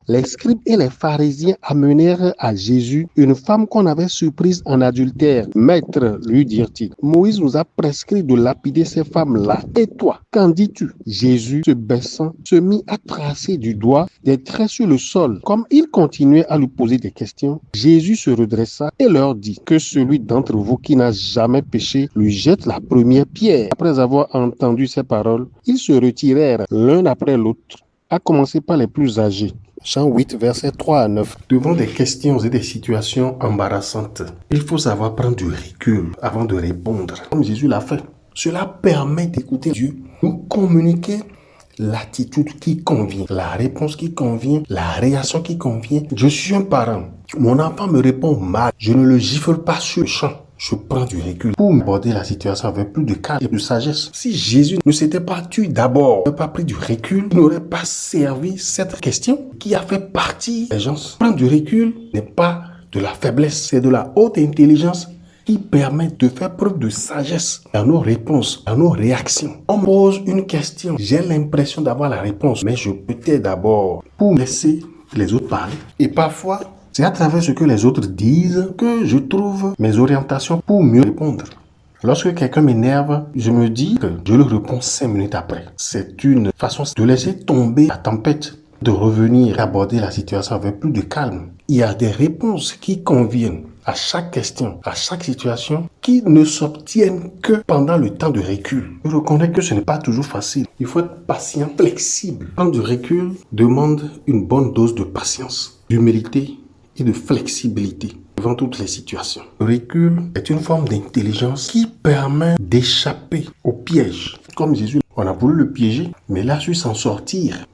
Les scribes et les pharisiens amenèrent à Jésus une femme qu'on avait surprise en adultère. Maître, lui dirent-ils, Moïse nous a prescrit de lapider ces femmes-là. Et toi, qu'en dis-tu? Jésus, se baissant, se mit à tracer du doigt des traits sur le sol. Comme il continuait à lui poser des questions, Jésus se redressa et leur dit que celui d'entre vous qui n'a jamais péché lui jette la première pierre. Après avoir entendu ces paroles, ils se retirèrent l'un après l'autre, à commencer par les plus âgés. Jean 8, versets 3 à 9. Devant des questions et des situations embarrassantes, il faut savoir prendre du recul avant de répondre, comme Jésus l'a fait. Cela permet d'écouter Dieu nous communiquer l'attitude qui convient, la réponse qui convient, la réaction qui convient. Je suis un parent. Mon enfant me répond mal. Je ne le gifle pas sur le champ. Je prends du recul pour aborder la situation avec plus de calme et de sagesse. Si Jésus ne s'était pas tué d'abord, n'aurait pas pris du recul, il n'aurait pas servi cette question qui a fait partie des gens. Prendre du recul n'est pas de la faiblesse, c'est de la haute intelligence qui permet de faire preuve de sagesse dans nos réponses, dans nos réactions. On me pose une question, j'ai l'impression d'avoir la réponse, mais je peux être d'abord pour laisser les autres parler. Et parfois, c'est à travers ce que les autres disent que je trouve mes orientations pour mieux répondre. Lorsque quelqu'un m'énerve, je me dis que je le réponds 5 minutes après. C'est une façon de laisser tomber la tempête, de revenir aborder la situation avec plus de calme. Il y a des réponses qui conviennent à chaque question, à chaque situation, qui ne s'obtiennent que pendant le temps de recul. Je reconnais que ce n'est pas toujours facile. Il faut être patient, flexible. Prendre du recul demande une bonne dose de patience, d'humilité et de flexibilité devant toutes les situations. Le recul est une forme d'intelligence qui permet d'échapper au piège. Comme Jésus, on a voulu le piéger, mais il a su s'en sortir.